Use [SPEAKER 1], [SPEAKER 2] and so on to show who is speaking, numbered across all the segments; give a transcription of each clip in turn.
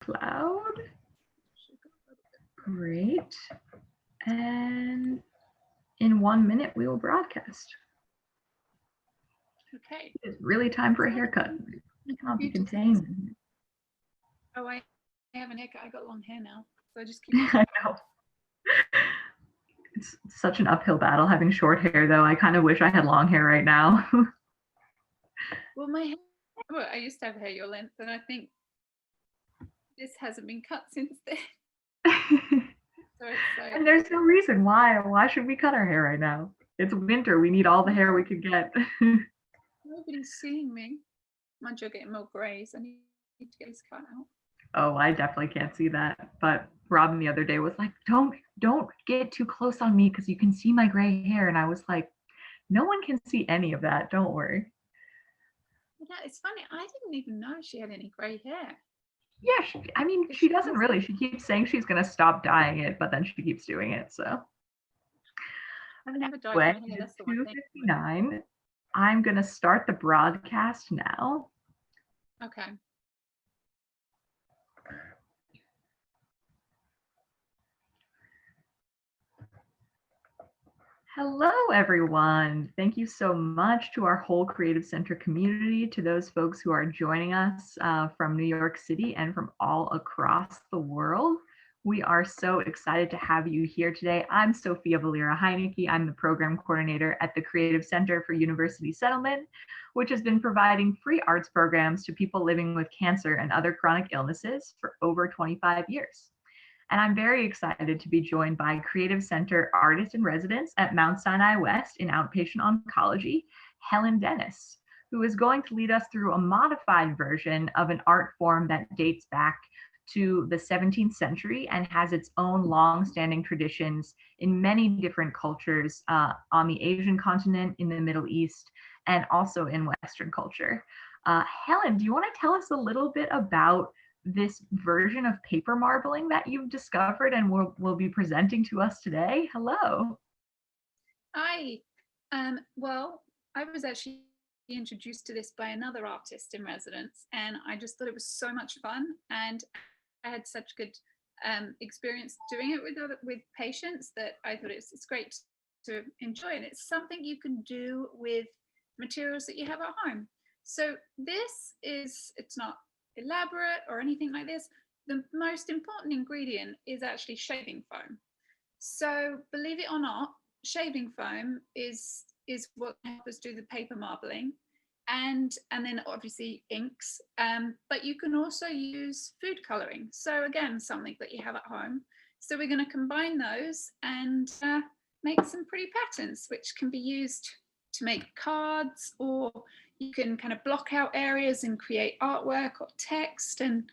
[SPEAKER 1] Cloud. Great. And in 1 minute, we will broadcast.
[SPEAKER 2] Okay.
[SPEAKER 1] It's really time for a haircut. I cannot be contained.
[SPEAKER 2] Oh, I have an haircut. I got long hair now, so I just keep.
[SPEAKER 1] I know. It's such an uphill battle having short hair, though. I kind of wish I had long hair right now.
[SPEAKER 2] Well, I used to have hair your length, and I think this hasn't been cut since then. So it's like,
[SPEAKER 1] and there's no reason why. Why should we cut our hair right now? It's winter. We need all the hair we could get.
[SPEAKER 2] Nobody's seeing me. Mind you, getting more grays. I need to get this cut out.
[SPEAKER 1] Oh, I definitely can't see that. But Robin the other day was like, don't get too close on me because you can see my gray hair. And I was like, no one can see any of that. Don't worry.
[SPEAKER 2] Yeah, it's funny. I didn't even know she had any gray hair.
[SPEAKER 1] Yeah, she doesn't really. She keeps saying she's going to stop dyeing it, but then she keeps doing it. So
[SPEAKER 2] I've never dyed my hair. That's the one thing.
[SPEAKER 1] 2:59. I'm going to start the broadcast now.
[SPEAKER 2] Okay.
[SPEAKER 1] Hello, everyone. Thank you so much to our whole Creative Center community, to those folks who are joining us from New York City and from all across the world. We are so excited to have you here today. I'm Sophia Valera Heineke. I'm the program coordinator at the Creative Center for University Settlement, which has been providing free arts programs to people living with cancer and other chronic illnesses for over 25 years. And I'm very excited to be joined by Creative Center Artist in Residence at Mount Sinai West in Outpatient Oncology, Helen Dennis, who is going to lead us through a modified version of an art form that dates back to the 17th century and has its own long-standing traditions in many different cultures on the Asian continent, in the Middle East, and also in Western culture. Helen, do you want to tell us a little bit about this version of paper marbling that you've discovered and will be presenting to us today? Hello.
[SPEAKER 2] Hi. Well, I was actually introduced to this by another artist in residence, and I just thought it was so much fun, and I had such good experience doing it with patients that I thought it's great to enjoy, and it's something you can do with materials that you have at home. So it's not elaborate or anything like this. The most important ingredient is actually shaving foam. So believe it or not, shaving foam is what helps us do the paper marbling, and then obviously inks, but you can also use food coloring. So again, something that you have at home. So we're going to combine those and make some pretty patterns, which can be used to make cards, or you can kind of block out areas and create artwork or text and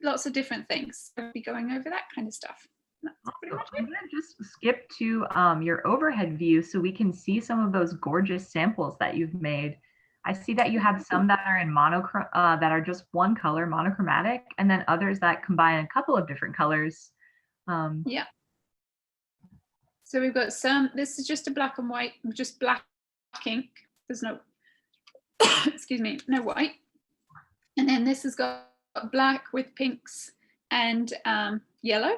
[SPEAKER 2] lots of different things. We'll be going over that kind of stuff. That's pretty much it.
[SPEAKER 1] I'm going to just skip to your overhead view so we can see some of those gorgeous samples that you've made. I see that you have some that are in that are just one color, monochromatic, and then others that combine a couple of different colors.
[SPEAKER 2] Yeah. So we've got some, this is just a black and white, just black ink. There's no, excuse me, no white. And then this has got black with pinks and yellow.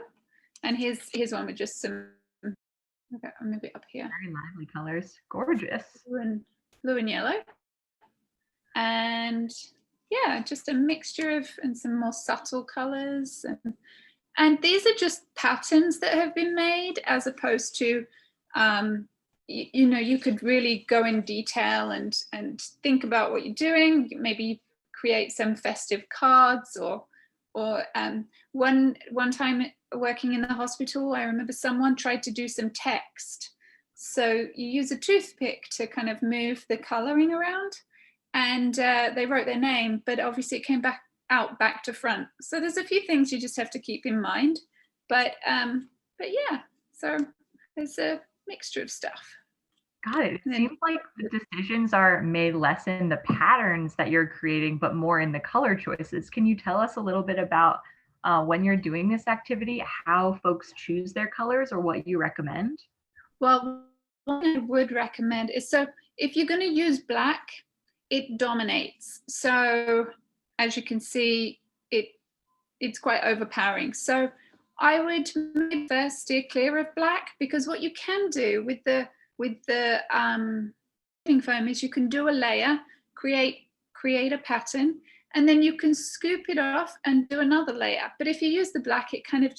[SPEAKER 2] And here's one with just some, okay, I'll move it up here.
[SPEAKER 1] Very lively colors, gorgeous.
[SPEAKER 2] Blue and yellow. And yeah, just a mixture of, and some more subtle colors. And these are just patterns that have been made, as opposed to, you know, you could really go in detail and think about what you're doing. Maybe create some festive cards, or one time working in the hospital, I remember someone tried to do some text. So you use a toothpick to kind of move the coloring around, and they wrote their name, but obviously it came back to front. So there's a few things you just have to keep in mind, but yeah, so there's a mixture of stuff.
[SPEAKER 1] Got it. It seems like the decisions are made less in the patterns that you're creating, but more in the color choices. Can you tell us a little bit about when you're doing this activity, how folks choose their colors or what you recommend?
[SPEAKER 2] Well, what I would recommend is, so if you're going to use black, it dominates. So as you can see, it's quite overpowering. So I would maybe first steer clear of black, because what you can do with the shading foam is you can do a layer, create a pattern, and then you can scoop it off and do another layer. But if you use the black, it kind of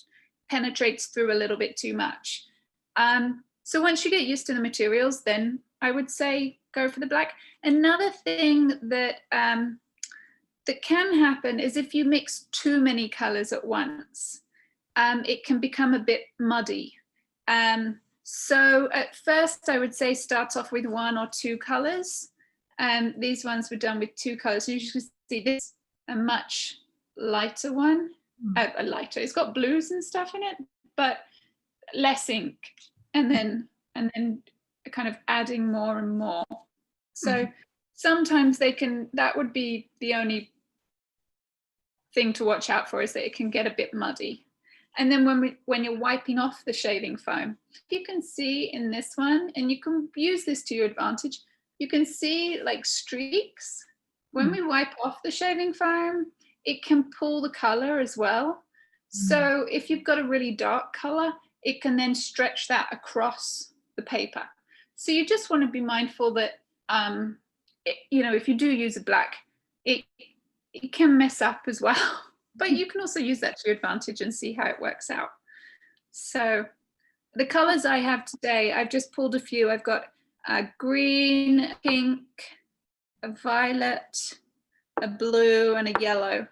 [SPEAKER 2] penetrates through a little bit too much. So once you get used to the materials, then I would say go for the black. Another thing that that can happen is if you mix too many colors at once, it can become a bit muddy. So at first I would say start off with 1 or 2 colors. These ones were done with 2 colors. You can see this a much lighter one, a lighter. It's got blues and stuff in it, but less ink, and then kind of adding more and more. So sometimes that would be the only thing to watch out for, is that it can get a bit muddy. And then when you're wiping off the shaving foam, you can see in this one, and you can use this to your advantage, you can see like streaks. When we wipe off the shaving foam, it can pull the color as well. So if you've got a really dark color, it can then stretch that across the paper. So you just want to be mindful that, if you do use a black, it can mess up as well. But you can also use that to your advantage and see how it works out. So the colors I have today, I've just pulled a few. I've got a green, pink, a violet, a blue, and a yellow.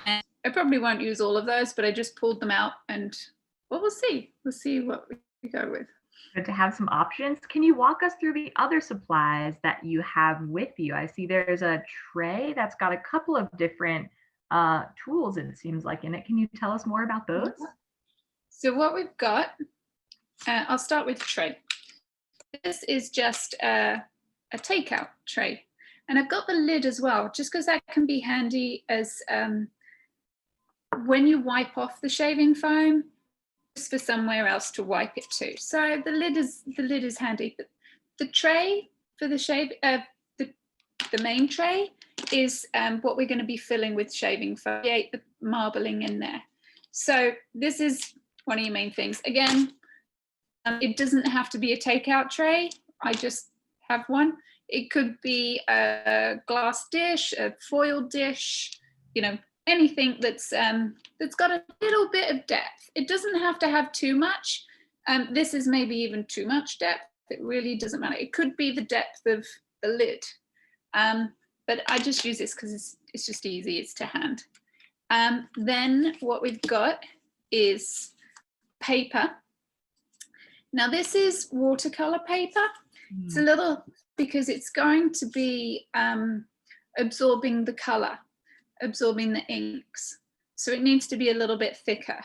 [SPEAKER 2] And I probably won't use all of those, but I just pulled them out, and we'll see. We'll see what we go with.
[SPEAKER 1] Good to have some options. Can you walk us through the other supplies that you have with you? I see there's a tray that's got a couple of different tools, it seems like, in it. Can you tell us more about those?
[SPEAKER 2] So what we've got, I'll start with the tray. This is just a takeout tray, and I've got the lid as well, just because that can be handy as when you wipe off the shaving foam, just for somewhere else to wipe it to. So the lid is handy. The tray for the the main tray is what we're going to be filling with shaving foam. Create the marbling in there. So this is one of your main things. Again, it doesn't have to be a takeout tray. I just have one. It could be a glass dish, a foil dish, anything that's got a little bit of depth. It doesn't have to have too much. This is maybe even too much depth. It really doesn't matter. It could be the depth of the lid. But I just use this because it's just easy. It's to hand. Then what we've got is paper. Now this is watercolor paper. It's a little, because it's going to be absorbing the color, absorbing the inks. So it needs to be a little bit thicker,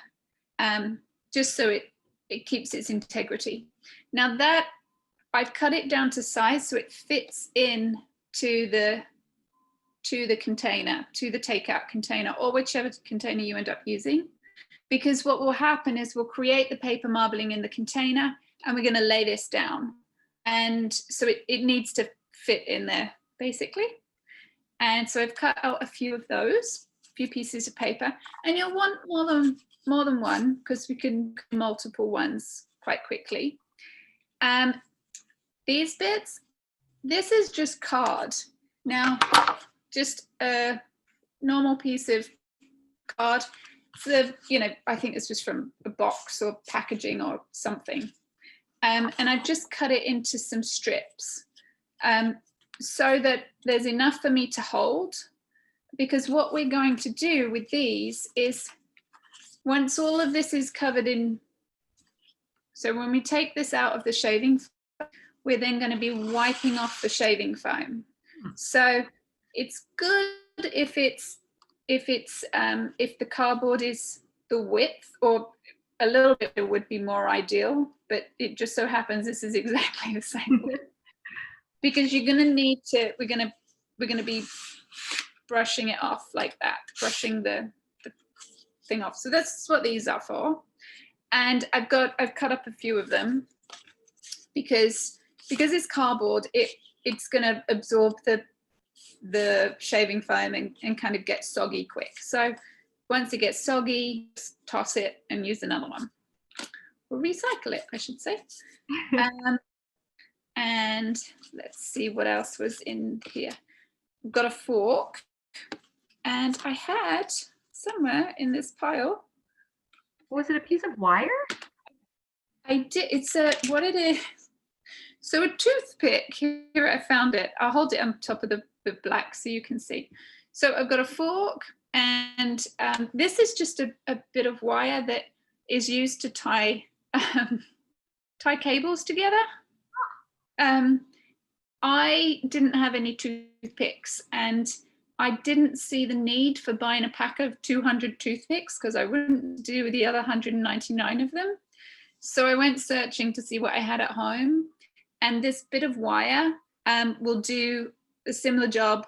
[SPEAKER 2] just so it keeps its integrity. Now that I've cut it down to size so it fits in to the container, to the takeout container, or whichever container you end up using. Because what will happen is we'll create the paper marbling in the container, and we're going to lay this down. And so it needs to fit in there, basically. And so I've cut out a few of those, a few pieces of paper. And you'll want more than one, because we can do multiple ones quite quickly. These bits, this is just card. Now, just a normal piece of card. So, I think it's just from a box or packaging or something. And I've just cut it into some strips so that there's enough for me to hold. Because what we're going to do with these is, once all of this is covered in, so when we take this out of the shaving foam, we're then going to be wiping off the shaving foam. So it's good if the cardboard is the width, or a little bit would be more ideal, but it just so happens this is exactly the same width. Because you're going to need to, we're going to be brushing it off like that, brushing the thing off. So that's what these are for. And I've cut up a few of them because it's cardboard, it's going to absorb the shaving foam and kind of get soggy quick. So once it gets soggy, just toss it and use another one. Or recycle it, I should say. And let's see what else was in here. I've got a fork, and I had somewhere in this pile.
[SPEAKER 1] Was it a piece of wire?
[SPEAKER 2] I did. It's what it is. So a toothpick. Here I found it. I'll hold it on top of the black so you can see. So I've got a fork, and this is just a bit of wire that is used to tie cables together. I didn't have any toothpicks, and I didn't see the need for buying a pack of 200 toothpicks because I wouldn't do the other 199 of them. So I went searching to see what I had at home, and this bit of wire will do a similar job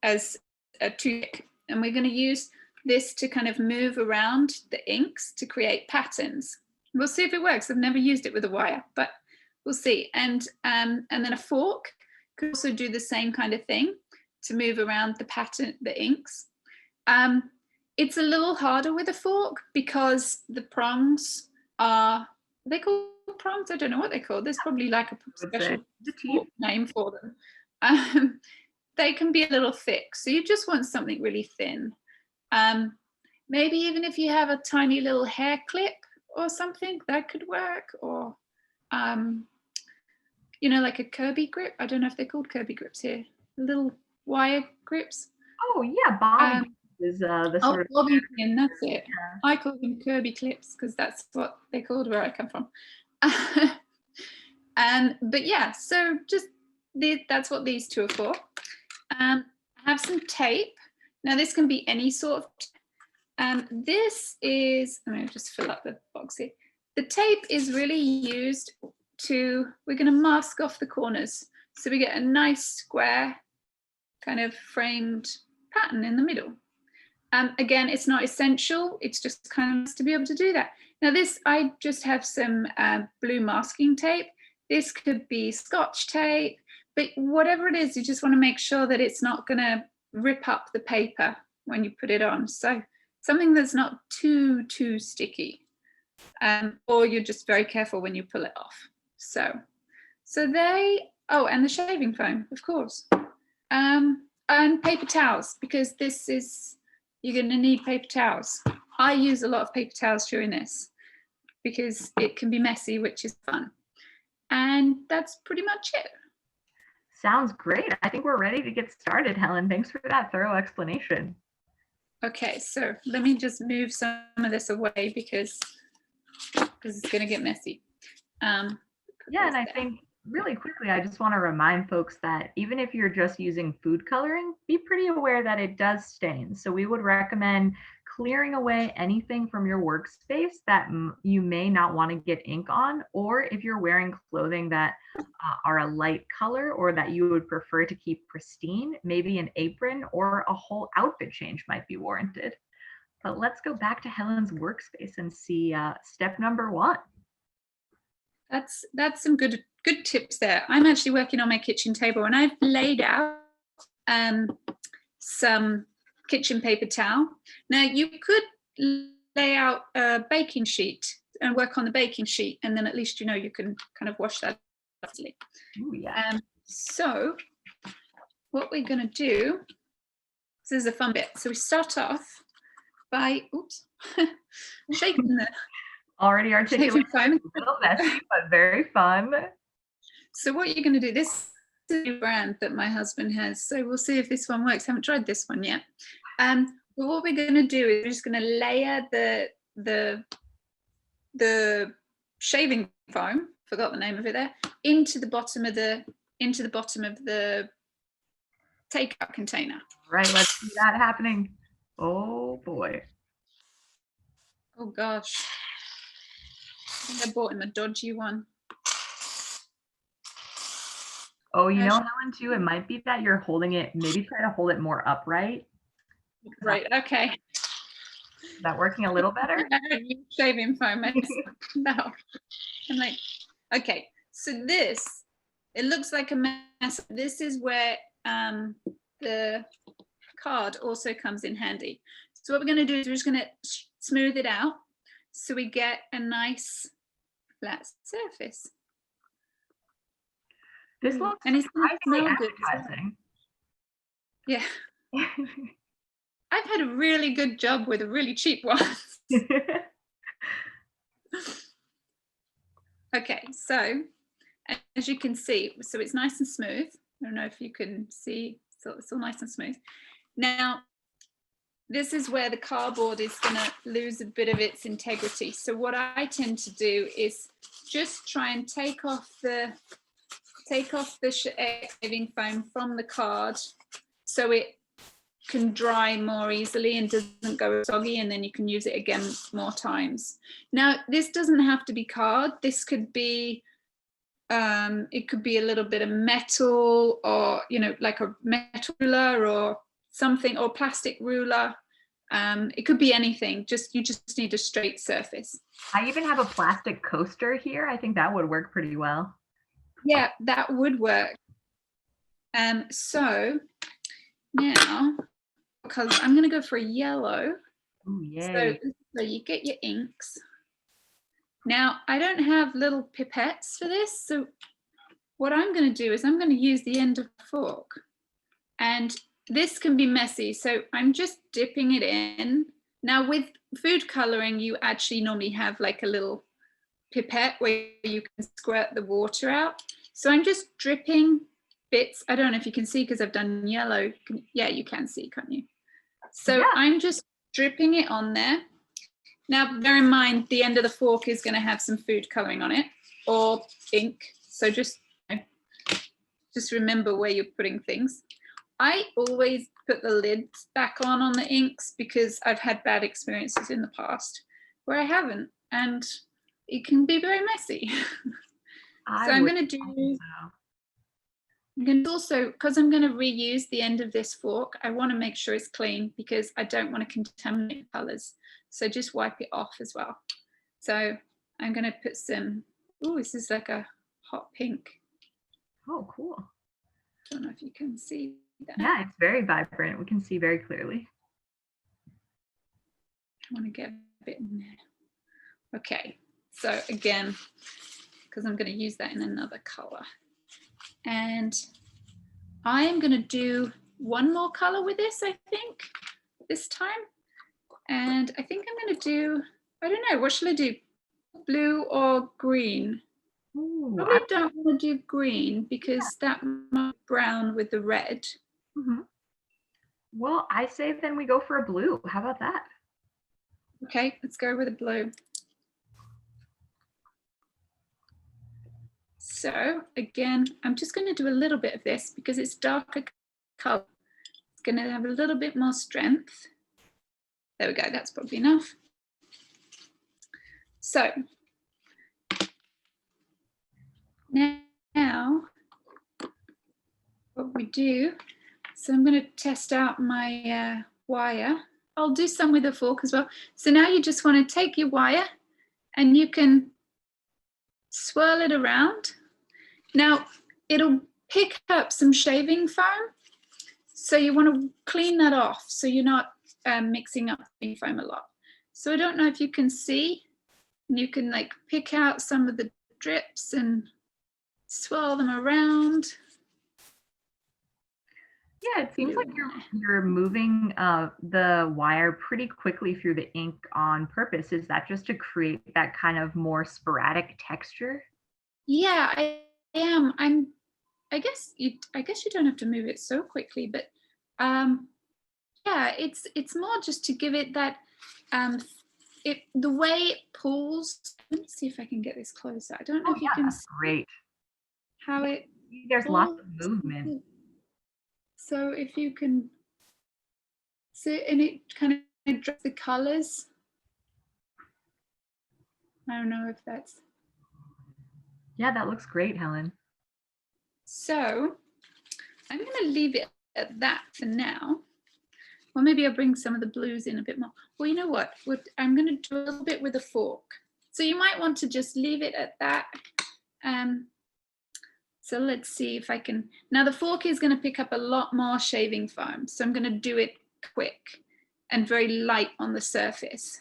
[SPEAKER 2] as a toothpick. And we're going to use this to kind of move around the inks to create patterns. We'll see if it works. I've never used it with a wire, but we'll see. And then a fork could also do the same kind of thing to move around the pattern, the inks. It's a little harder with a fork because the prongs are they called prongs? I don't know what they're called. There's probably like a special name for them. They can be a little thick, so you just want something really thin. Maybe even if you have a tiny little hair clip or something, that could work. Or you know, like a Kirby grip. I don't know if they're called Kirby grips here. Little wire grips.
[SPEAKER 1] Oh yeah, Bobby is the sort of
[SPEAKER 2] bobby pin. That's it. Yeah. I call them Kirby clips because that's what they're called where I come from. But yeah, so just that's what these two are for. I have some tape. Now this can be any sort of. This is. I'm going to just fill up the box here. The tape is really used to. We're going to mask off the corners, so we get a nice square, kind of framed pattern in the middle. Again, it's not essential. It's just kind of nice to be able to do that. Now this, I just have some blue masking tape. This could be Scotch tape, but whatever it is, you just want to make sure that it's not going to rip up the paper when you put it on. So something that's not too sticky, or you're just very careful when you pull it off. So they, and the shaving foam, of course, and paper towels, because this is, you're going to need paper towels. I use a lot of paper towels during this because it can be messy, which is fun. And that's pretty much it.
[SPEAKER 1] Sounds great. I think we're ready to get started, Helen. Thanks for that thorough explanation.
[SPEAKER 2] Okay, so let me just move some of this away because it's going to get messy.
[SPEAKER 1] Yeah, and I think really quickly, I just want to remind folks that even if you're just using food coloring, be pretty aware that it does stain. So we would recommend clearing away anything from your workspace that you may not want to get ink on, or if you're wearing clothing that are a light color or that you would prefer to keep pristine, maybe an apron or a whole outfit change might be warranted. But let's go back to Helen's workspace and see step number 1.
[SPEAKER 2] That's some good tips there. I'm actually working on my kitchen table, and I've laid out some kitchen paper towel. Now you could lay out a baking sheet and work on the baking sheet, and then at least you know you can kind of wash that easily.
[SPEAKER 1] Ooh, yeah.
[SPEAKER 2] So what we're going to do, this is a fun bit. So we start off by shaking the
[SPEAKER 1] already articulated, a little messy, but very fun.
[SPEAKER 2] So what you're going to do, this is a new brand that my husband has, so we'll see if this one works. I haven't tried this one yet. But what we're going to do is we're just going to layer the shaving foam, forgot the name of it there, into the bottom of the takeout container.
[SPEAKER 1] Right, let's see that happening. Oh boy.
[SPEAKER 2] Oh gosh. I think I bought him a dodgy one.
[SPEAKER 1] Oh, you know, Helen, too, it might be that you're holding it, maybe try to hold it more upright.
[SPEAKER 2] Right, okay.
[SPEAKER 1] Is that working a little better?
[SPEAKER 2] Shaving foam. No. I'm like, okay, so this, it looks like a mess. This is where the card also comes in handy. So what we're going to do is we're just going to smooth it out so we get a nice flat surface.
[SPEAKER 1] This looks
[SPEAKER 2] and it's going to
[SPEAKER 1] surprisingly
[SPEAKER 2] smell good.
[SPEAKER 1] appetizing.
[SPEAKER 2] Yeah. I've had a really good job with a really cheap one. Okay, so as you can see, so it's nice and smooth. I don't know if you can see, so it's all nice and smooth. Now, this is where the cardboard is going to lose a bit of its integrity. So what I tend to do is just try and take off the shaving foam from the card so it can dry more easily and doesn't go soggy, and then you can use it again more times. Now, this doesn't have to be card. This could be, it could be a little bit of metal, or, you know, like a metal ruler or something, or plastic ruler. It could be anything. You just need a straight surface.
[SPEAKER 1] I even have a plastic coaster here. I think that would work pretty well.
[SPEAKER 2] Yeah, that would work. So now, because I'm going to go for a yellow.
[SPEAKER 1] Ooh, yay.
[SPEAKER 2] So you get your inks. Now, I don't have little pipettes for this. So what I'm going to do is I'm going to use the end of the fork. And this can be messy. So I'm just dipping it in. Now, with food coloring, you actually normally have like a little pipette where you can squirt the water out. So I'm just dripping bits. I don't know if you can see because I've done yellow. Yeah, you can see, can't you? So yeah. I'm just dripping it on there. Now, bear in mind, the end of the fork is going to have some food coloring on it or ink. So just remember where you're putting things. I always put the lids back on the inks because I've had bad experiences in the past where I haven't, and it can be very messy. So I'm going to do, also, because I'm going to reuse the end of this fork, I want to make sure it's clean because I don't want to contaminate the colors. So just wipe it off as well. So I'm going to put some, oh, this is like a hot pink.
[SPEAKER 1] Oh, cool.
[SPEAKER 2] I don't know if you can see that.
[SPEAKER 1] Yeah, it's very vibrant. We can see very clearly.
[SPEAKER 2] I want to get a bit in there. Okay, so again, because I'm going to use that in another color. And I'm going to do one more color with this, I think, this time. And I think I'm going to do, I don't know, what shall I do? Blue or green?
[SPEAKER 1] Ooh,
[SPEAKER 2] Probably don't want to do green because that might be brown with the red.
[SPEAKER 1] Mm-hmm. Well, I say then we go for a blue. How about that?
[SPEAKER 2] Okay, let's go with a blue. So again, I'm just going to do a little bit of this because it's darker color. It's going to have a little bit more strength. There we go, that's probably enough. So now what we do, so I'm going to test out my wire. I'll do some with a fork as well. So now you just want to take your wire and you can swirl it around. Now it'll pick up some shaving foam. So you want to clean that off so you're not mixing up shaving foam a lot. So I don't know if you can see, you can like pick out some of the drips and swirl them around.
[SPEAKER 1] Yeah, it seems like you're moving the wire pretty quickly through the ink on purpose. Is that just to create that kind of more sporadic texture?
[SPEAKER 2] Yeah, I am. I guess you don't have to move it so quickly, but yeah, it's more just to give it that the way it pulls. Let me see if I can get this closer. I don't know if you can see
[SPEAKER 1] great.
[SPEAKER 2] How it
[SPEAKER 1] there's lots of movement.
[SPEAKER 2] So if you can see, and it kind of drops the colors. I don't know if that's.
[SPEAKER 1] Yeah, that looks great, Helen.
[SPEAKER 2] So I'm going to leave it at that for now. Or maybe I'll bring some of the blues in a bit more. Well, you know what? I'm going to do a little bit with a fork. So you might want to just leave it at that. So let's see if I can. Now the fork is going to pick up a lot more shaving foam. So I'm going to do it quick. and very light on the surface.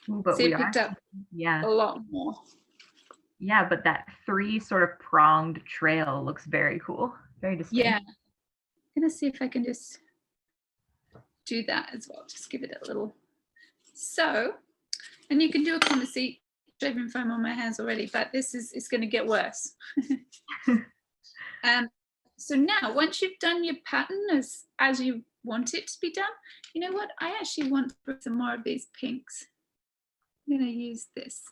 [SPEAKER 1] Ooh, but
[SPEAKER 2] So
[SPEAKER 1] we
[SPEAKER 2] you
[SPEAKER 1] are,
[SPEAKER 2] picked up
[SPEAKER 1] yeah.
[SPEAKER 2] a lot more.
[SPEAKER 1] Yeah, but that 3 sort of pronged trail looks very cool. Very distinct.
[SPEAKER 2] Yeah. I'm gonna see if I can just do that as well. Just give it a little. So, and you can do a comment, see shaving foam on my hands already, but this is going to get worse. So now, once you've done your pattern as you want it to be done, you know what? I actually want to put some more of these pinks. I'm going to use this.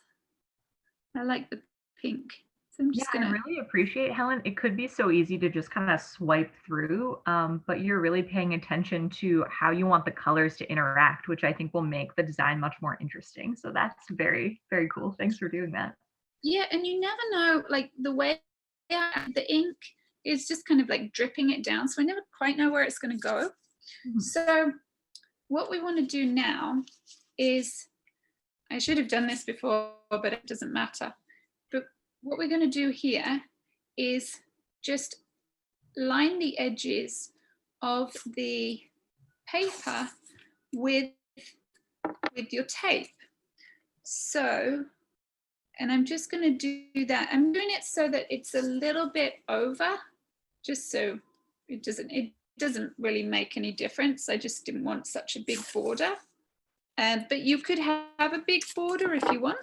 [SPEAKER 2] I like the pink. So I'm just
[SPEAKER 1] I really appreciate, Helen. It could be so easy to just kind of swipe through, but you're really paying attention to how you want the colors to interact, which I think will make the design much more interesting. So that's very, very cool. Thanks for doing that.
[SPEAKER 2] Yeah, and you never know, like the way the ink is just kind of like dripping it down. So I never quite know where it's going to go. Mm-hmm. So what we want to do now is, I should have done this before, but it doesn't matter. But what we're going to do here is just line the edges of the paper with your tape. So, and I'm just going to do that. I'm doing it so that it's a little bit over, just so it doesn't really make any difference. I just didn't want such a big border. But you could have a big border if you want.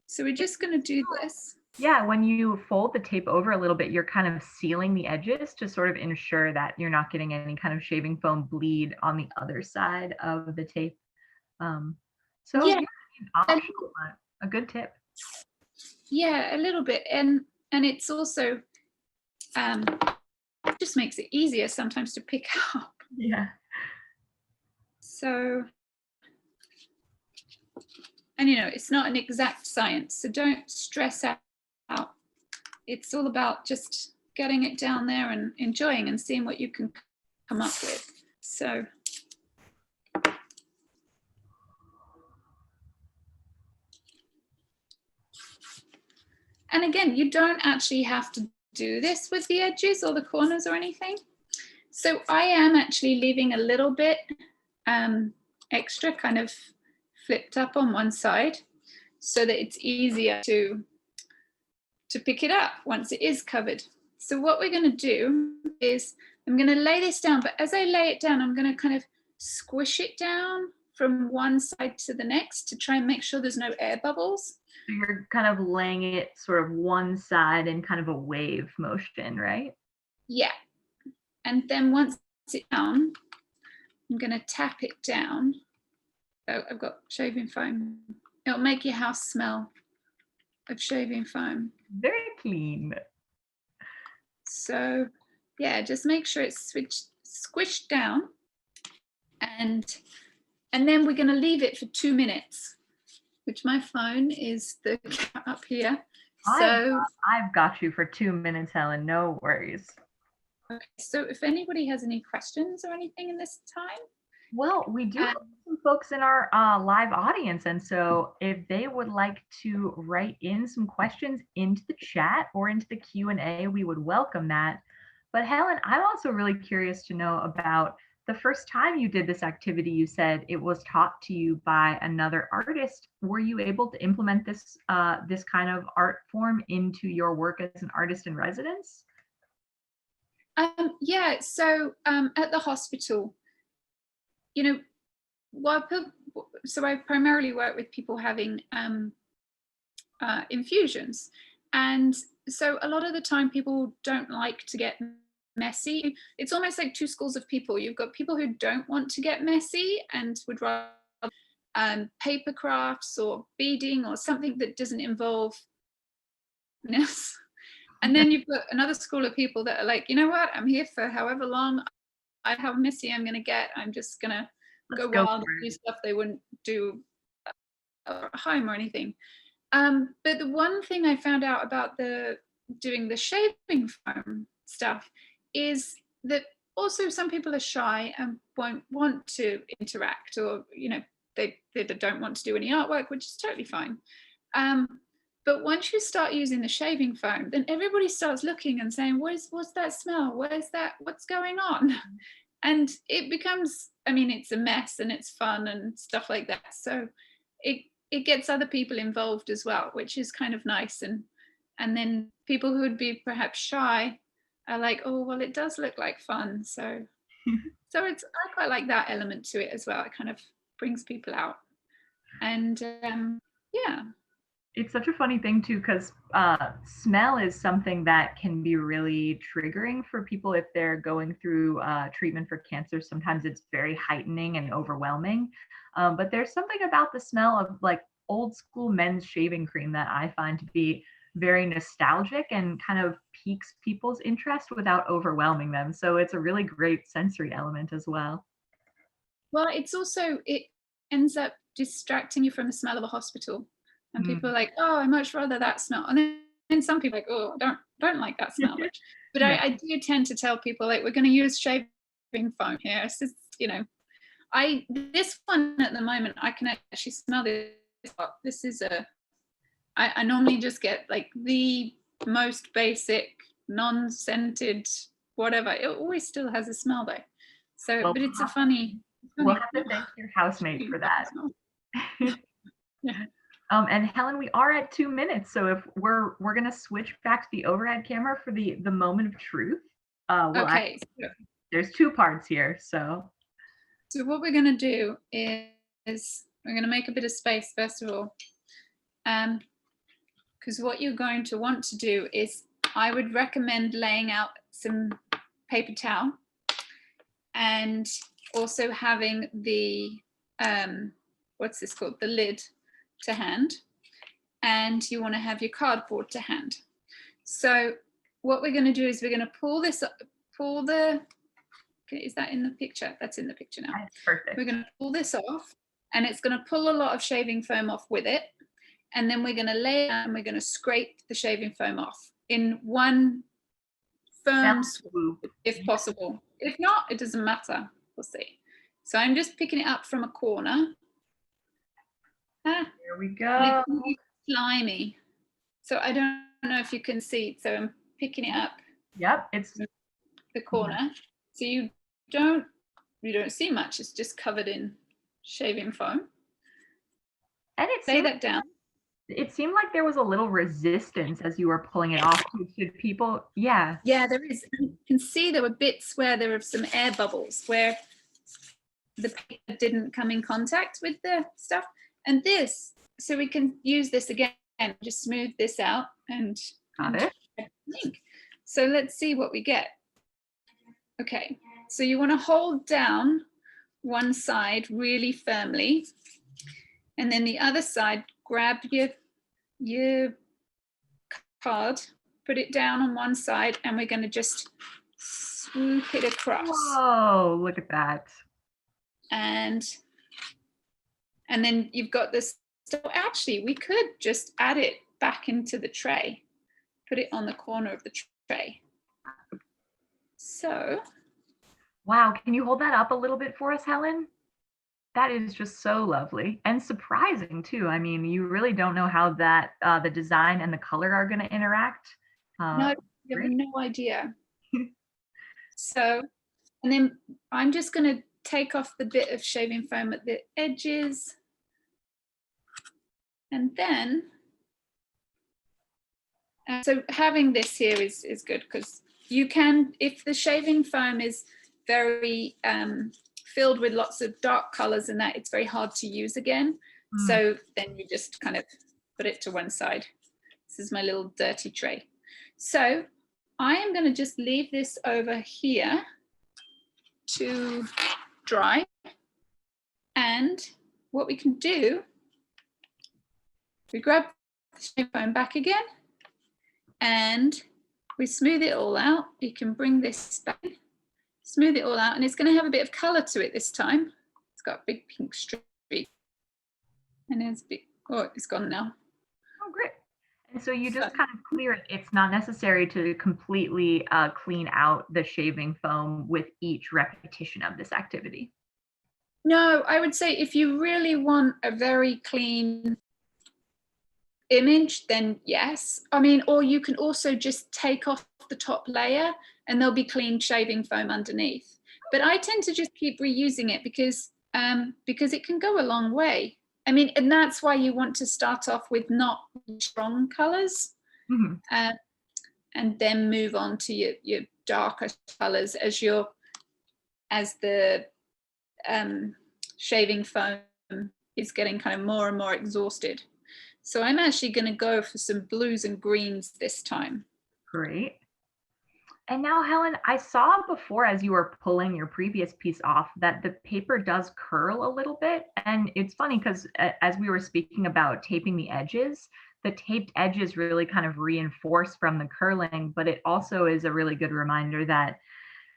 [SPEAKER 2] So we're just going to do this.
[SPEAKER 1] Yeah, when you fold the tape over a little bit, you're kind of sealing the edges to sort of ensure that you're not getting any kind of shaving foam bleed on the other side of the tape. So yeah, optional, a good tip.
[SPEAKER 2] Yeah, a little bit, and it's also just makes it easier sometimes to pick up.
[SPEAKER 1] Yeah.
[SPEAKER 2] So, and it's not an exact science, so don't stress out. It's all about just getting it down there and enjoying and seeing what you can come up with. So. And again, you don't actually have to do this with the edges or the corners or anything. So I am actually leaving a little bit extra kind of flipped up on one side so that it's easier to pick it up once it is covered. So what we're going to do is I'm going to lay this down, but as I lay it down, I'm going to kind of squish it down from one side to the next to try and make sure there's no air bubbles.
[SPEAKER 1] So you're kind of laying it sort of one side in kind of a wave motion, right?
[SPEAKER 2] Yeah. And then once it's down, I'm going to tap it down. Oh, I've got shaving foam. It'll make your house smell of shaving foam.
[SPEAKER 1] Very clean.
[SPEAKER 2] So yeah, just make sure it's squished down. And then we're going to leave it for 2 minutes, which my phone is up here. So
[SPEAKER 1] I've got you for 2 minutes, Helen. No worries.
[SPEAKER 2] Okay, so if anybody has any questions or anything in this time?
[SPEAKER 1] Well, we do have some folks in our live audience, and so if they would like to write in some questions into the chat or into the Q&A, we would welcome that. But Helen, I'm also really curious to know about the first time you did this activity. You said it was taught to you by another artist. Were you able to implement this this kind of art form into your work as an artist in residence?
[SPEAKER 2] Yeah, so at the hospital, so I primarily work with people having infusions. And so a lot of the time people don't like to get messy. It's almost like two schools of people. You've got people who don't want to get messy and would rather paper crafts or beading or something that doesn't involve this. And then you've got another school of people that are like, you know what, I'm here for however long, how messy I'm going to get. I'm just going to go wild and do stuff they wouldn't do at home or anything. But the one thing I found out about doing the shaving foam stuff is that also some people are shy and won't want to interact, or they don't want to do any artwork, which is totally fine. But once you start using the shaving foam, then everybody starts looking and saying, what's that smell? Where's that? What's going on? and it becomes, I mean, it's a mess and it's fun and stuff like that. So it gets other people involved as well, which is kind of nice. And then people who would be perhaps shy are like, oh, well, it does look like fun. So it's, I quite like that element to it as well. It kind of brings people out. And yeah.
[SPEAKER 1] It's such a funny thing too, because smell is something that can be really triggering for people if they're going through treatment for cancer. Sometimes it's very heightening and overwhelming. But there's something about the smell of like old school men's shaving cream that I find to be very nostalgic and kind of piques people's interest without overwhelming them. So it's a really great sensory element as well.
[SPEAKER 2] Well, it's also, it ends up distracting you from the smell of a hospital. And people are
[SPEAKER 1] Mm,
[SPEAKER 2] like, oh, I much rather that smell. And then some people are like, oh, I don't like that smell much. But
[SPEAKER 1] yeah.
[SPEAKER 2] I do tend to tell people, like, we're going to use shaving foam here. It's just, this one at the moment, I can actually smell this. This is I normally just get like the most basic, non-scented, whatever. It always still has a smell though. So,
[SPEAKER 1] Well,
[SPEAKER 2] but it's a funny,
[SPEAKER 1] we'll have to thank your housemate for that.
[SPEAKER 2] smell. Yeah.
[SPEAKER 1] And Helen, we are at 2 minutes, so if we're gonna switch back to the overhead camera for the moment of truth.
[SPEAKER 2] Okay.
[SPEAKER 1] There's two parts here, so
[SPEAKER 2] So what we're going to do is we're going to make a bit of space first of all, because what you're going to want to do is, I would recommend laying out some paper towel and also having the what's this called, the lid to hand, and you want to have your cardboard to hand. So what we're going to do is we're going to pull the, is that in the picture? That's in the picture now.
[SPEAKER 1] that's perfect.
[SPEAKER 2] We're going to pull this off, and it's going to pull a lot of shaving foam off with it. And then we're going to lay it and we're going to scrape the shaving foam off in one firm swoop, if possible. If not, it doesn't matter. We'll see. So I'm just picking it up from a corner.
[SPEAKER 1] Here we go.
[SPEAKER 2] It's slimy. So I don't know if you can see. So I'm picking it up.
[SPEAKER 1] Yep, it's
[SPEAKER 2] the corner. So you don't see much. It's just covered in shaving foam.
[SPEAKER 1] And
[SPEAKER 2] lay that down.
[SPEAKER 1] It seemed like there was a little resistance as you were pulling it off. Should people, yeah.
[SPEAKER 2] Yeah, there is. You can see there were bits where there were some air bubbles where the paper didn't come in contact with the stuff. And this, so we can use this again, just smooth this out and
[SPEAKER 1] Got it.
[SPEAKER 2] So let's see what we get. Okay, so you want to hold down one side really firmly, and then the other side, grab your card, put it down on one side, and we're going to just swoop it across.
[SPEAKER 1] Whoa, look at that.
[SPEAKER 2] And then you've got this. So actually, we could just add it back into the tray, put it on the corner of the tray. So.
[SPEAKER 1] Wow, can you hold that up a little bit for us, Helen? That is just so lovely and surprising too. I mean, you really don't know how that the design and the color are going to interact.
[SPEAKER 2] No, you have no idea. So, and then I'm just going to take off the bit of shaving foam at the edges. And then, so having this here is good, because you can, if the shaving foam is very filled with lots of dark colors and that, it's very hard to use again. So then you just kind of put it to one side. This is my little dirty tray. So I am going to just leave this over here to dry. And what we can do, we grab the shaving foam back again and we smooth it all out. You can bring this back, smooth it all out, and it's going to have a bit of color to it this time. It's got a big pink streak. And there's a big, oh, it's gone now.
[SPEAKER 1] Oh, great. And so you just kind of clear it. It's not necessary to completely clean out the shaving foam with each repetition of this activity.
[SPEAKER 2] No, I would say if you really want a very clean image, then yes. I mean, or you can also just take off the top layer and there'll be clean shaving foam underneath. but I tend to just keep reusing it because it can go a long way. I mean, and that's why you want to start off with not strong colors, and then move on to your darker colors as the shaving foam is getting kind of more and more exhausted. So I'm actually going to go for some blues and greens this time.
[SPEAKER 1] Great. And now, Helen, I saw before as you were pulling your previous piece off that the paper does curl a little bit. And it's funny because as we were speaking about taping the edges, the taped edges really kind of reinforce from the curling, but it also is a really good reminder that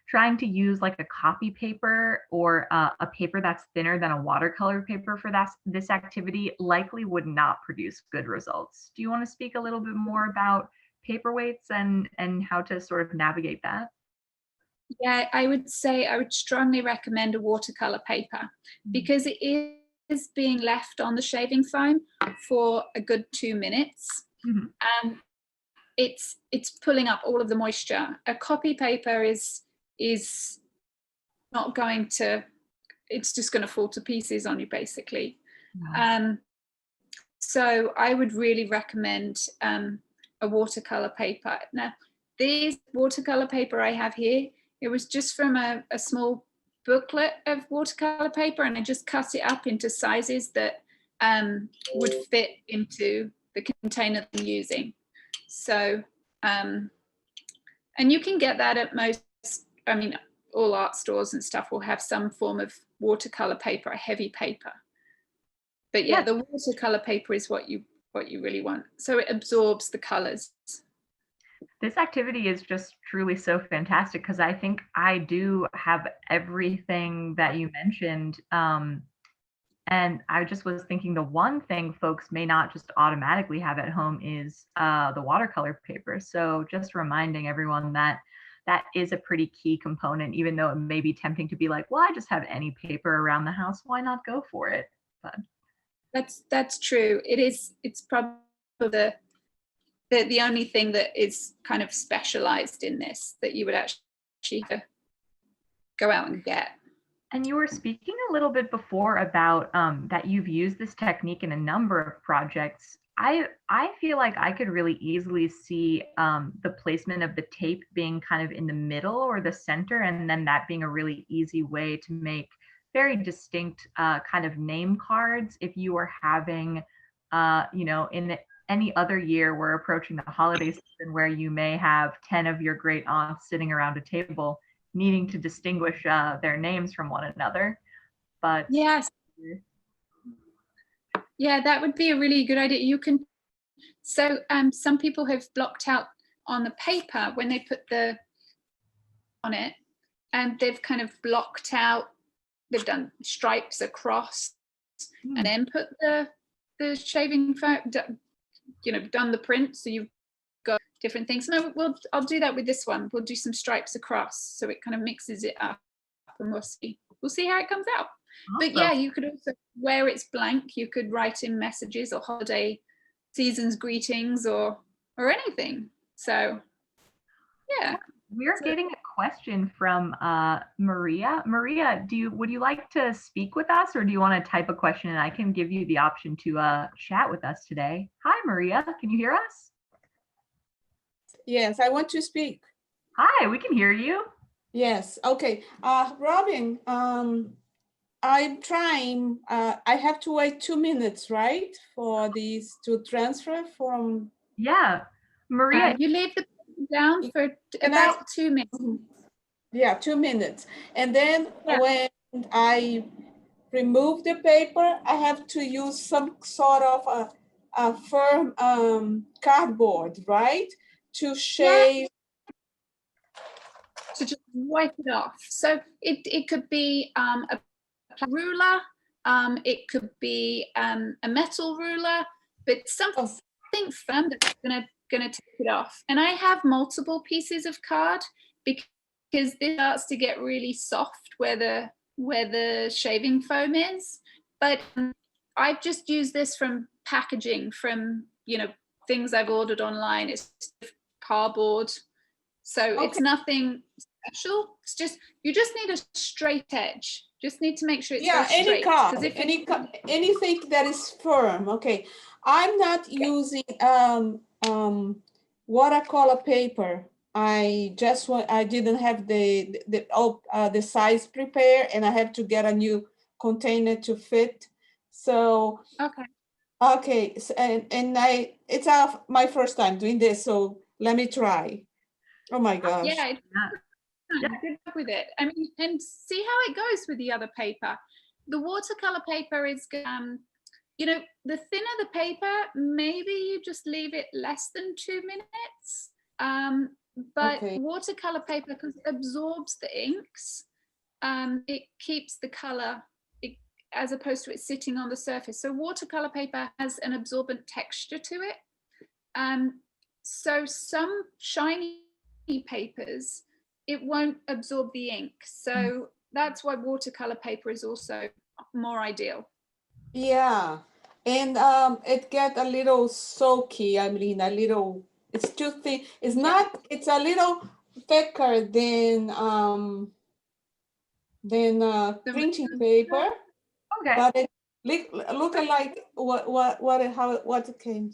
[SPEAKER 1] trying to use like a copy paper or a paper that's thinner than a watercolor paper for this activity likely would not produce good results. Do you want to speak a little bit more about paperweights and how to sort of navigate that?
[SPEAKER 2] Yeah, I would say I would strongly recommend a watercolor paper because it is being left on the shaving foam for a good 2 minutes. It's pulling up all of the moisture. A copy paper is not going to, it's just going to fall to pieces on you basically. So I would really recommend a watercolor paper. Now, this watercolor paper I have here, it was just from a small booklet of watercolor paper, and I just cut it up into sizes that would fit into the container I'm using. So, and you can get that at most, I mean, all art stores and stuff will have some form of watercolor paper, a heavy paper. But yeah, the watercolor paper is what you really want. So it absorbs the colors.
[SPEAKER 1] This activity is just truly so fantastic because I think I do have everything that you mentioned. And I just was thinking the one thing folks may not just automatically have at home is the watercolor paper. So just reminding everyone that that is a pretty key component, even though it may be tempting to be like, well, I just have any paper around the house. Why not go for it? But
[SPEAKER 2] that's true. It's probably the only thing that is kind of specialized in this that you would actually go out and get.
[SPEAKER 1] And you were speaking a little bit before about that you've used this technique in a number of projects. I feel like I could really easily see the placement of the tape being kind of in the middle or the center, and then that being a really easy way to make very distinct kind of name cards. If you were having, in any other year, we're approaching the holiday season where you may have 10 of your great aunts sitting around a table needing to distinguish their names from one another. But
[SPEAKER 2] yes. Yeah, that would be a really good idea. You can, so some people have blocked out on the paper when they put on it, and they've kind of blocked out, they've done stripes across and then put the shaving foam, done the print. So you've got different things. No, I'll do that with this one. We'll do some stripes across so it kind of mixes it up, and we'll see how it comes out. Awesome. But yeah, you could also, where it's blank, you could write in messages or holiday seasons greetings or anything. So yeah.
[SPEAKER 1] We're getting a question from Maria. Maria, would you like to speak with us, or do you want to type a question and I can give you the option to chat with us today? Hi, Maria. Can you hear us?
[SPEAKER 3] Yes, I want to speak.
[SPEAKER 1] Hi, we can hear you.
[SPEAKER 3] Yes. Okay. Robin, I'm trying. I have to wait 2 minutes, right, for these to transfer from.
[SPEAKER 1] Yeah, Maria,
[SPEAKER 2] you leave the down for about 2 minutes.
[SPEAKER 3] Yeah, 2 minutes, and then when I remove the paper, I have to use some sort of a firm cardboard, right, to shave.
[SPEAKER 2] To just wipe it off. So it could be a ruler, it could be a metal ruler, but something firm that's gonna take it off. And I have multiple pieces of card because this starts to get really soft where the shaving foam is. But I've just used this from packaging, from things I've ordered online. It's cardboard, so it's nothing special. It's just, you just need a straight edge. Just need to make sure it's
[SPEAKER 3] Yeah,
[SPEAKER 2] very
[SPEAKER 3] any
[SPEAKER 2] straight.
[SPEAKER 3] card,
[SPEAKER 2] 'Cause if
[SPEAKER 3] anything that is firm. Okay, I'm not using watercolor paper. I didn't have the size prepared, and I have to get a new container to fit. So
[SPEAKER 2] okay.
[SPEAKER 3] so, and it's my first time doing this, so let me try. Oh my gosh.
[SPEAKER 2] Yeah, good luck with it. I mean, and see how it goes with the other paper. The watercolor paper is, you know, the thinner the paper, maybe you just leave it less than 2 minutes. But watercolor paper, because it absorbs the inks, it keeps the color, as opposed to it sitting on the surface. So watercolor paper has an absorbent texture to it. So some shiny papers, it won't absorb the ink. So that's why watercolor paper is also more ideal.
[SPEAKER 3] Yeah, and it get a little soaky. I mean, a little. It's too thin. It's not. It's a little thicker than printing paper.
[SPEAKER 1] Okay.
[SPEAKER 3] But it look like what it came.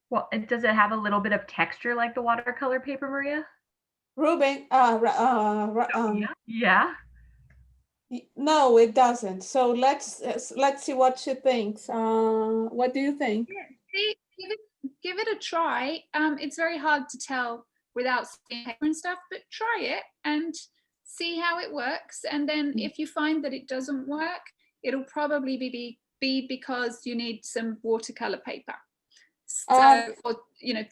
[SPEAKER 1] Well, does it have a little bit of texture like the watercolor paper, Maria?
[SPEAKER 3] Ruben,
[SPEAKER 1] yeah.
[SPEAKER 3] No, it doesn't. So let's see what she thinks. What do you think?
[SPEAKER 2] Yeah, give it a try. It's very hard to tell without seeing paper and stuff, but try it and see how it works. And then if you find that it doesn't work, it'll probably be because you need some watercolor paper. So, or, you know,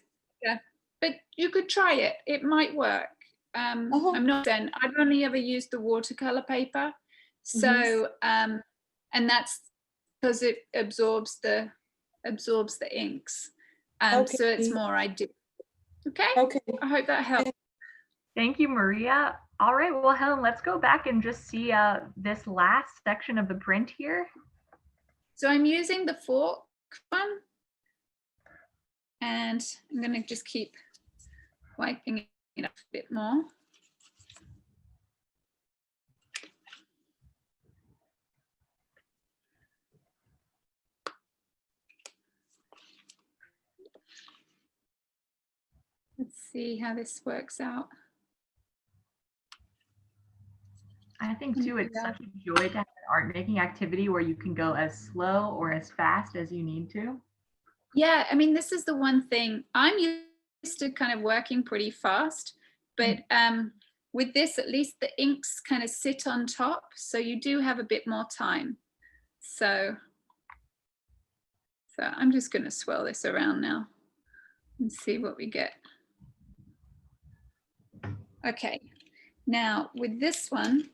[SPEAKER 2] yeah, but you could try it. It might work. I'm not saying, I've only ever used the watercolor paper. So, and that's because it absorbs the inks. So it's more ideal. Okay. I hope that helps.
[SPEAKER 1] Thank you, Maria. All right, well, Helen, let's go back and just see this last section of the print here.
[SPEAKER 2] So I'm using the fork one, and I'm going to just keep wiping it up a bit more. Let's see how this works out.
[SPEAKER 1] I think too, it's such a joy to have an art making activity where you can go as slow or as fast as you need to.
[SPEAKER 2] Yeah, I mean, this is the one thing I'm used to, kind of working pretty fast, but with this, at least the inks kind of sit on top, so you do have a bit more time. So I'm just going to swirl this around now and see what we get. Okay, now with this one,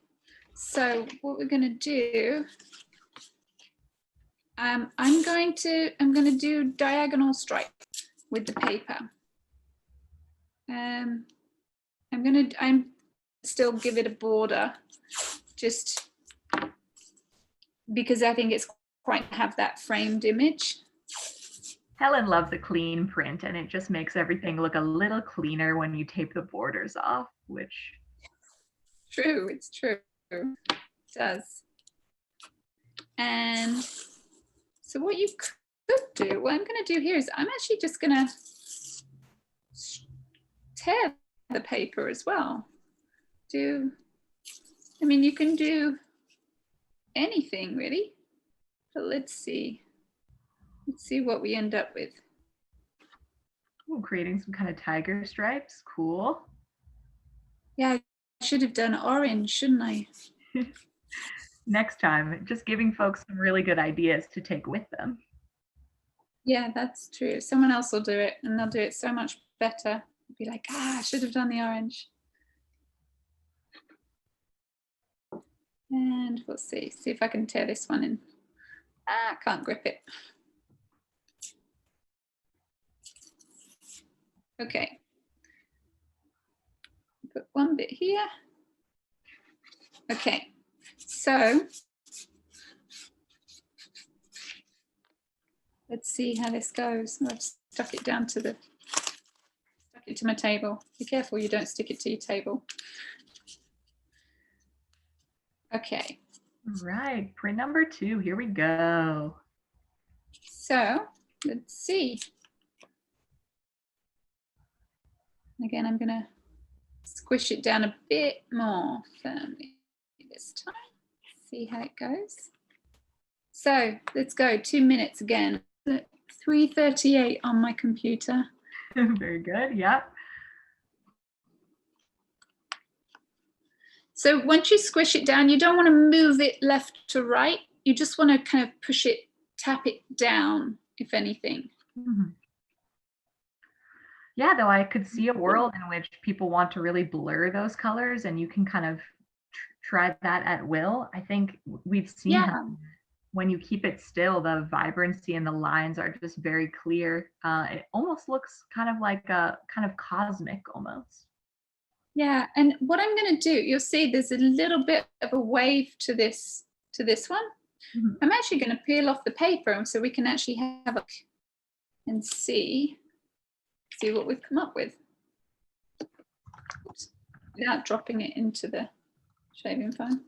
[SPEAKER 2] so what we're going to do, I'm going to do diagonal stripe with the paper. I'm still give it a border, just because I think it's quite have that framed image.
[SPEAKER 1] Helen loves a clean print, and it just makes everything look a little cleaner when you tape the borders off, which
[SPEAKER 2] true, it's true, it does. And so what you could do, what I'm going to do here is I'm actually just going to tear the paper as well. I mean, you can do anything really, but let's see what we end up with.
[SPEAKER 1] Ooh, creating some kind of tiger stripes, cool.
[SPEAKER 2] Yeah, I should have done orange, shouldn't I?
[SPEAKER 1] Next time, just giving folks some really good ideas to take with them.
[SPEAKER 2] Yeah, that's true. Someone else will do it, and they'll do it so much better. Be like, I should have done the orange. And we'll see if I can tear this one in. I can't grip it. Okay. Put one bit here. Okay, so let's see how this goes. I've stuck it down to my table. Be careful you don't stick it to your table. Okay.
[SPEAKER 1] Right, print number 2, here we go.
[SPEAKER 2] So let's see. Again, I'm gonna squish it down a bit more firmly this time. See how it goes. So let's go 2 minutes again. 3:38 on my computer.
[SPEAKER 1] Very good, yep.
[SPEAKER 2] So once you squish it down, you don't want to move it left to right. You just want to kind of push it, tap it down, if anything.
[SPEAKER 1] Mm-hmm. Yeah, though I could see a world in which people want to really blur those colors and you can kind of try that at will. I think we've seen how when you keep it still, the vibrancy and the lines are just very clear. It almost looks kind of like a kind of cosmic almost.
[SPEAKER 2] Yeah, and what I'm going to do, you'll see there's a little bit of a wave to this one. Mm-hmm. I'm actually going to peel off the paper so we can actually have a look and see what we've come up with without dropping it into the shaving foam.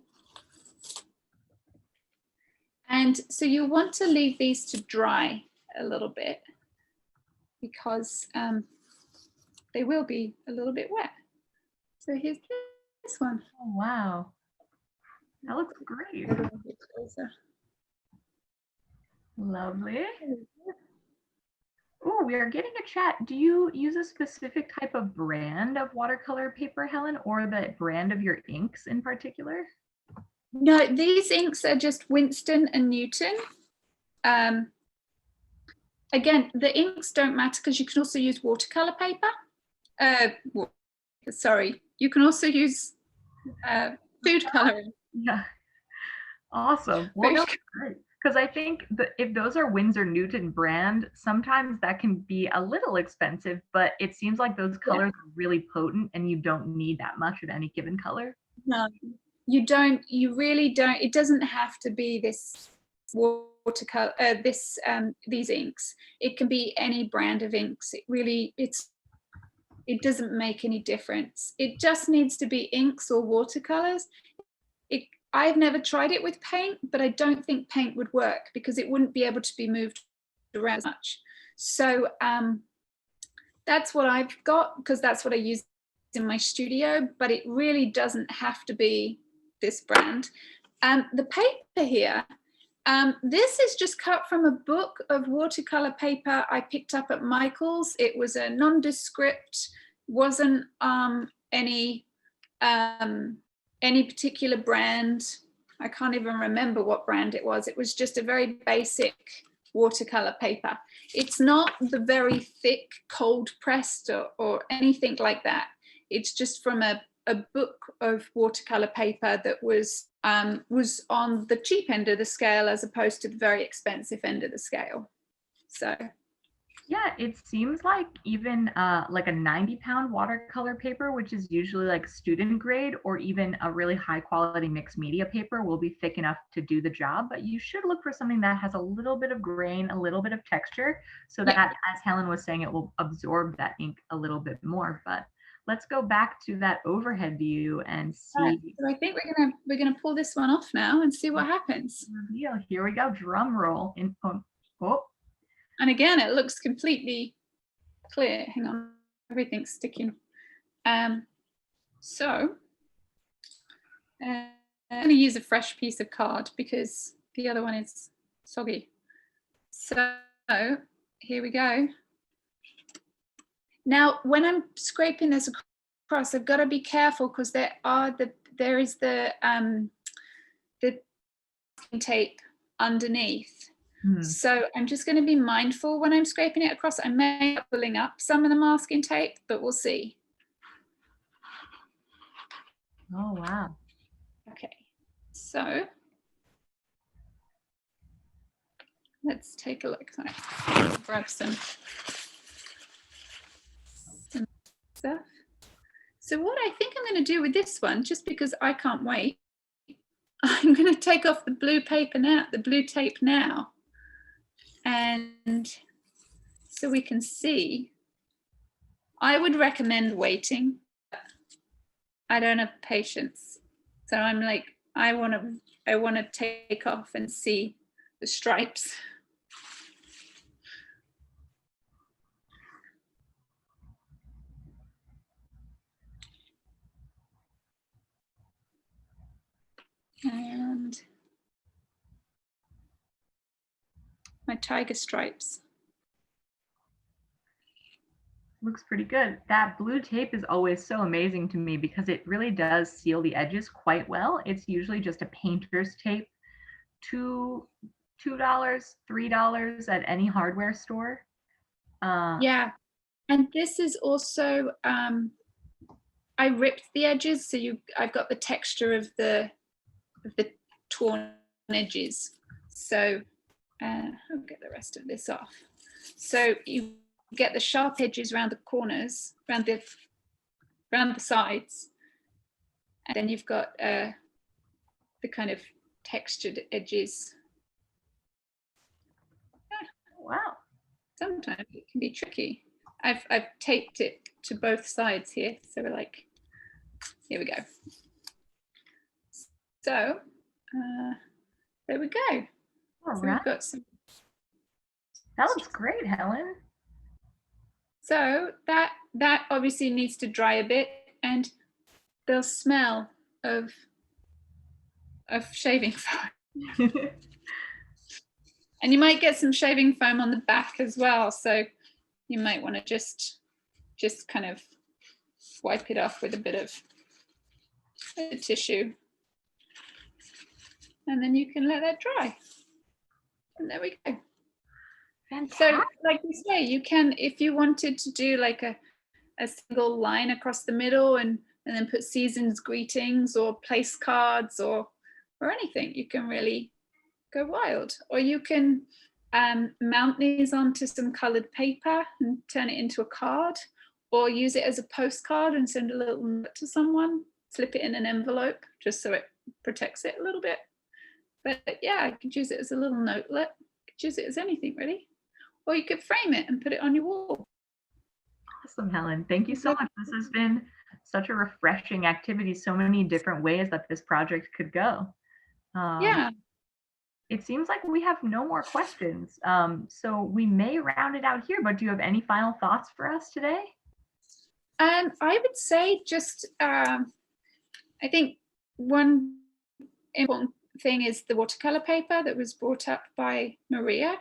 [SPEAKER 2] And so you want to leave these to dry a little bit because they will be a little bit wet. So here's this one.
[SPEAKER 1] Oh, wow. That looks great. Lovely. Oh, we are getting a chat. Do you use a specific type of brand of watercolor paper, Helen, or the brand of your inks in particular?
[SPEAKER 2] No, these inks are just Winston and Newton. Again, the inks don't matter because you can also use watercolor paper. Sorry, you can also use food coloring.
[SPEAKER 1] Yeah. Awesome. Well, no, great. Because I think that if those are Winsor Newton brand, sometimes that can be a little expensive, but it seems like those colors are really potent and you don't need that much of any given color.
[SPEAKER 2] No, you don't. You really don't. It doesn't have to be this watercolor, these inks. It can be any brand of inks. It doesn't make any difference. It just needs to be inks or watercolors. I've never tried it with paint, but I don't think paint would work because it wouldn't be able to be moved around as much. So that's what I've got because that's what I use in my studio, but it really doesn't have to be this brand. The paper here, this is just cut from a book of watercolor paper I picked up at Michael's. It was a nondescript, wasn't any particular brand. I can't even remember what brand it was. It was just a very basic watercolor paper. It's not the very thick cold pressed or anything like that. It's just from a book of watercolor paper that was on the cheap end of the scale as opposed to the very expensive end of the scale. So
[SPEAKER 1] yeah, it seems like even like a 90-pound watercolor paper, which is usually like student grade, or even a really high quality mixed media paper will be thick enough to do the job. But you should look for something that has a little bit of grain, a little bit of texture, so that, as Helen was saying, it will absorb that ink a little bit more. But let's go back to that overhead view and see.
[SPEAKER 2] Right. So I think we're gonna pull this one off now and see what happens.
[SPEAKER 1] Reveal. Here we go. Drum roll. Oh.
[SPEAKER 2] And again, it looks completely clear. Hang on, everything's sticking. So I'm going to use a fresh piece of card because the other one is soggy. So here we go. Now, when I'm scraping this across, I've got to be careful because there is the tape underneath. So I'm just going to be mindful when I'm scraping it across. I may be pulling up some of the masking tape, but we'll see.
[SPEAKER 1] Oh, wow.
[SPEAKER 2] Okay, so let's take a look. Sorry. Grab some stuff. So what I think I'm going to do with this one, just because I can't wait, I'm going to take off the blue paper now, the blue tape now. And so we can see, I would recommend waiting. I don't have patience. So I'm like, I want to take off and see the stripes. And my tiger stripes.
[SPEAKER 1] Looks pretty good. That blue tape is always so amazing to me because it really does seal the edges quite well. It's usually just a painter's tape, $2, $3 at any hardware store.
[SPEAKER 2] Yeah, and this is also I ripped the edges, so I've got the texture of the torn edges. So I'll get the rest of this off. So you get the sharp edges around the corners, around the sides, and then you've got the kind of textured edges.
[SPEAKER 1] Wow.
[SPEAKER 2] Sometimes it can be tricky. I've taped it to both sides here, so we're like, here we go. So there we go.
[SPEAKER 1] All
[SPEAKER 2] So
[SPEAKER 1] right.
[SPEAKER 2] we've got some.
[SPEAKER 1] That looks great, Helen.
[SPEAKER 2] So that obviously needs to dry a bit, and they'll smell of shaving foam. And you might get some shaving foam on the back as well, so you might want to just kind of wipe it off with a bit of tissue, and then you can let that dry. And there we go.
[SPEAKER 1] Fantastic.
[SPEAKER 2] So like you say, you can, if you wanted to do like a single line across the middle and then put season's greetings or place cards or anything, you can really go wild. Or you can mount these onto some colored paper and turn it into a card, or use it as a postcard and send a little note to someone, slip it in an envelope just so it protects it a little bit. But yeah, I could use it as a little notelet. I could use it as anything really. Or you could frame it and put it on your wall.
[SPEAKER 1] Awesome, Helen. Thank you so much. This has been such a refreshing activity. So many different ways that this project could go.
[SPEAKER 2] Yeah.
[SPEAKER 1] It seems like we have no more questions. So we may round it out here, but do you have any final thoughts for us today?
[SPEAKER 2] I would say just, I think one important thing is the watercolor paper that was brought up by Maria.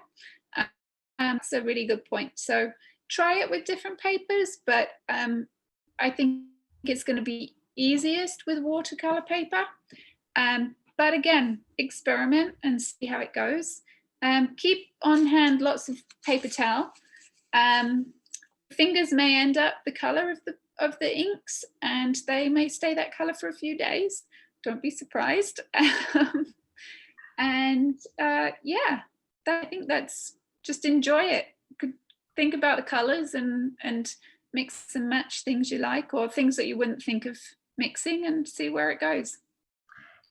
[SPEAKER 2] That's a really good point. So try it with different papers, but I think it's going to be easiest with watercolor paper. But again, experiment and see how it goes. Keep on hand lots of paper towel. Fingers may end up the color of the inks, and they may stay that color for a few days. Don't be surprised. And yeah, I think that's, just enjoy it. Could think about the colors and mix and match things you like, or things that you wouldn't think of mixing, and see where it goes.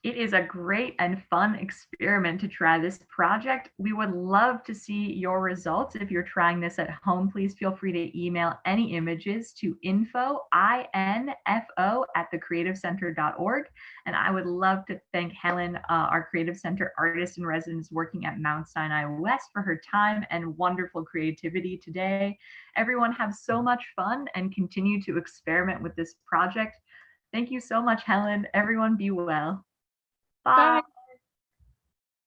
[SPEAKER 1] It is a great and fun experiment to try this project. We would love to see your results. If you're trying this at home, please feel free to email any images to info@thecreativecenter.org. And I would love to thank Helen, our Creative Center artist in residence working at Mount Sinai West, for her time and wonderful creativity today. Everyone have so much fun and continue to experiment with this project. Thank you so much, Helen. Everyone be well. Bye.
[SPEAKER 2] Bye.